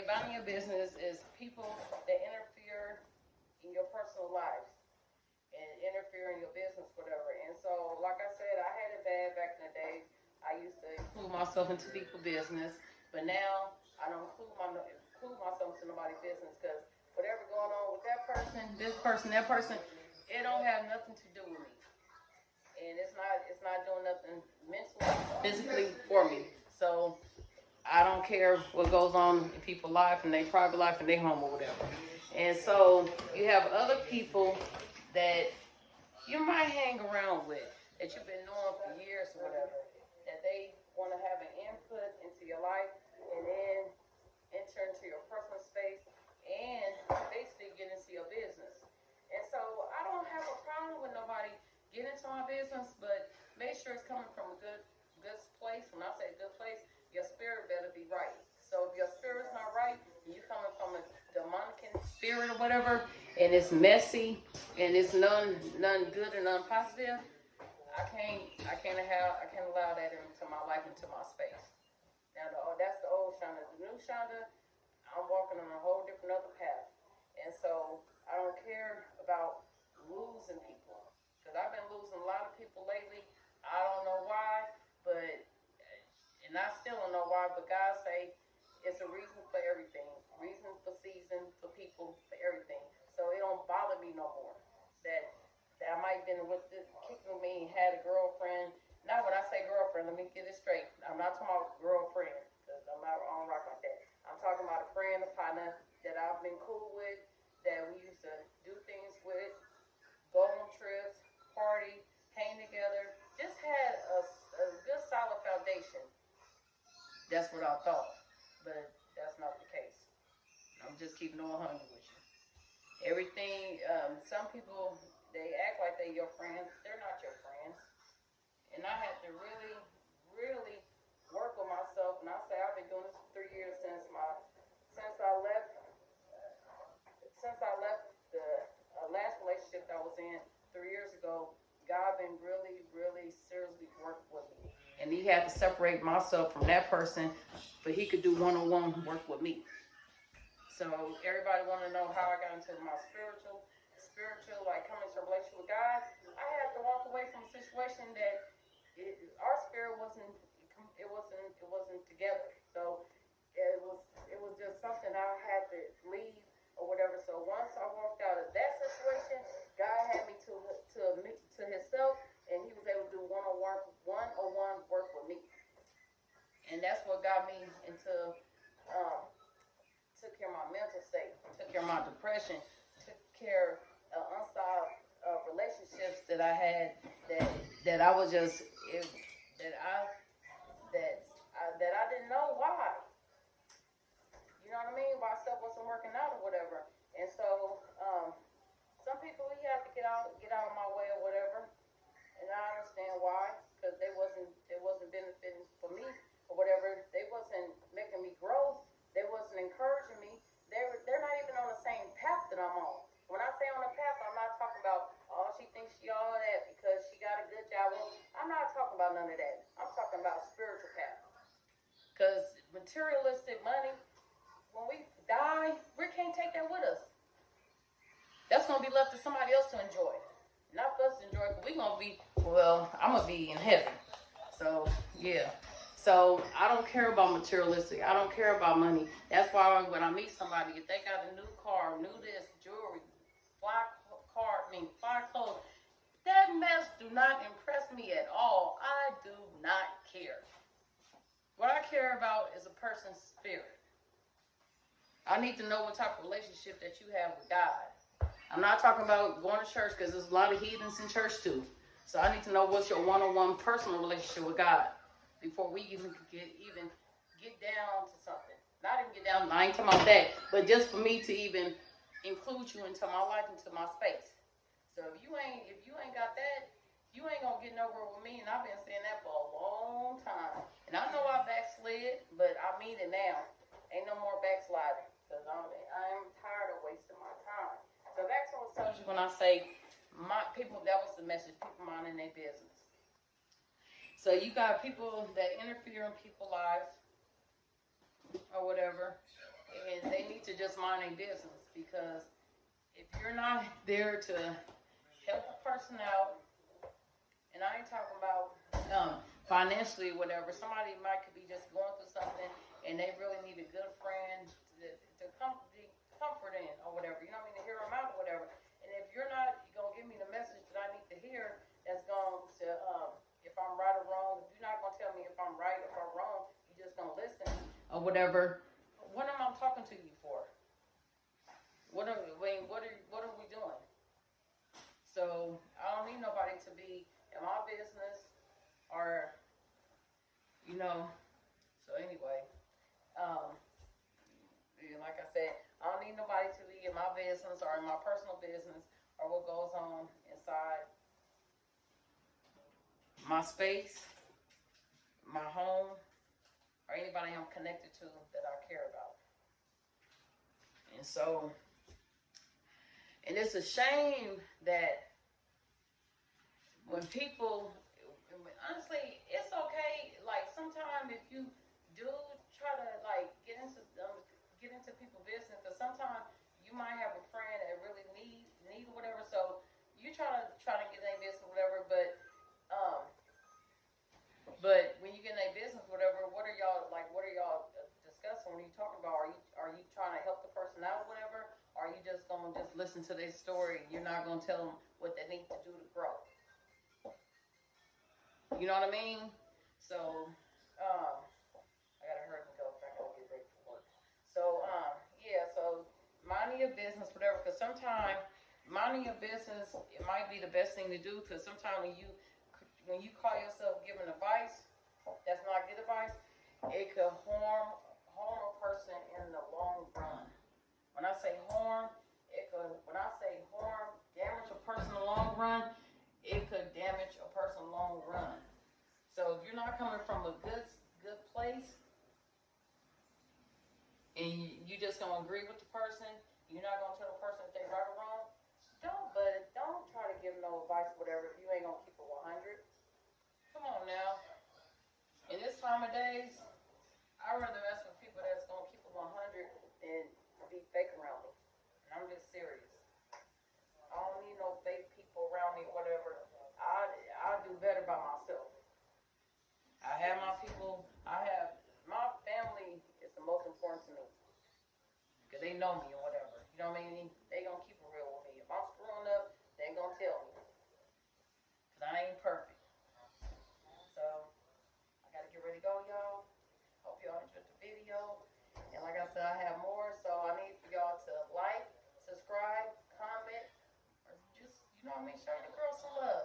about your business is people that interfere in your personal lives and interfere in your business, whatever. And so, like I said, I had it bad back in the days. I used to include myself into people's business, but now I don't include myself into nobody's business because whatever going on with that person, this person, that person, it don't have nothing to do with me, and it's not doing nothing mentally, physically for me. So I don't care what goes on in people's life and their private life and their home or whatever. And so you have other people that you might hang around with that you've been knowing for years or whatever, that they want to have an input into your life and then enter into your personal space and basically get into your business. And so I don't have a problem with nobody getting into my business, but make sure it's coming from a good place. When I say good place, your spirit better be right. So if your spirit's not right, and you coming from a demonic spirit or whatever, and it's messy and it's none good and none positive, I can't allow that into my life, into my space. Now that's the old Shonda. The new Shonda, I'm walking on a whole different other path. And so I don't care about losing people. Because I've been losing a lot of people lately. I don't know why, and I still don't know why, but God say it's a reason for everything. Reason for season, for people, for everything. So it don't bother me no more. That I might have been kicking with me, had a girlfriend. Now when I say girlfriend, let me get it straight. I'm not talking about girlfriend, because I don't rock like that. I'm talking about a friend, a partner that I've been cool with, that we used to do things with, go on trips, party, hang together. Just had a good solid foundation. That's what I thought, but that's not the case. I'm just keeping it 100 with you. Everything, some people, they act like they're your friends. They're not your friends. And I had to really, really work with myself. And I say I've been doing this for 3 years since I left the last relationship that I was in 3 years ago. God been really, really seriously working with me. And he had to separate myself from that person, but he could do one-on-one work with me. So everybody want to know how I got into my spiritual, like coming to a relationship with God. I had to walk away from a situation that our spirit it wasn't together. So it was just something I had to leave or whatever. So once I walked out of that situation, God had me to Himself, and He was able to do one-on-one work with me, and that's what got me into. Took care of my mental state, took care of my depression, took care of unsolved relationships that I had that I was just that I didn't know why. You know what I mean? Why stuff wasn't working out or whatever. And so some people we have to get out of my way or whatever. And I understand why, because it wasn't benefiting for me or whatever. They wasn't making me grow. They wasn't encouraging me. They're not even on the same path that I'm on. When I say on the path, I'm not talking about, oh, she thinks she all that because she got a good job. I'm not talking about none of that. I'm talking about spiritual path. Because materialistic money, when we die, we can't take that with us. That's going to be left to somebody else to enjoy. Not for us to enjoy, because we're going to be, I'm going to be in heaven. So, yeah. So, I don't care about materialistic. I don't care about money. That's why when I meet somebody, if they got a new car, new this, jewelry, fly clothes, that mess do not impress me at all. I do not care. What I care about is a person's spirit. I need to know what type of relationship that you have with God. I'm not talking about going to church, because there's a lot of heathens in church too. So I need to know what's your one-on-one personal relationship with God before we even get down to something. Not even get down, I ain't talking about that, but just for me to even include you into my life, into my space. So if you ain't got that, you ain't gonna get nowhere with me. And I've been saying that for a long time. And I know I backslid, but I mean it now. Ain't no more backsliding, because I'm tired of wasting my time. So back to the subject, when I say that was the message, people minding their business. So you got people that interfere in people's lives or whatever, and just mind their business, because if you're not there to help a person out, and I ain't talking about financially, whatever. Somebody might could be just going through something, and they really need a good friend to be comfort in, or whatever. You know what I mean? To hear them out, or whatever. And if you're not gonna give me the message that I need to hear, that's going to, if I'm right or wrong, if you're not gonna tell me if I'm right or if I'm wrong, you're just gonna listen or whatever. What am I talking to you for? What are we doing? So I don't need nobody to be in my business, or So anyway, like I said, I don't need nobody to be in my business or in my personal business or what goes on inside my space, my home, or anybody I'm connected to that I care about. And so, and it's a shame that when people, honestly, it's okay. Like sometimes if you do try to like get into people's business, because sometimes you might have a friend that really need whatever. So you try to get in their business, whatever. But when you get in their business, whatever, what are y'all discussing? What are you talking about? Are you trying to help the person out, whatever? Or are you just gonna just listen to their story? You're not gonna tell them what they need to do to grow. You know what I mean? So, I gotta hurry and go. I gotta get ready for work. So, yeah. So, minding your business, whatever. Because sometimes minding your business, it might be the best thing to do. Because sometimes when you call yourself giving advice, that's not good advice. It could harm a person in the long run. When I say harm, damage a person in the long run, it could damage a person long run. So if you're not coming from a good place, and you just gonna agree with the person, you're not gonna tell the person if they're right or wrong. Don't try to give no advice, whatever, if you ain't gonna keep it 100. Come on now. In this time of days, I'd rather mess with people that's gonna keep it 100 than be fake around me. And I'm just serious. I don't need no fake people around me, whatever. I do better by myself. I have my people. My family is the most important to me, because they know me or whatever. You know what I mean? They gonna keep it real with me. If I'm screwing up, they gonna tell me, because I ain't perfect. So I gotta get ready to go, y'all. Hope y'all enjoyed the video. And like I said, I have more, so I need for y'all to like, subscribe, comment, or just, show your girl some love.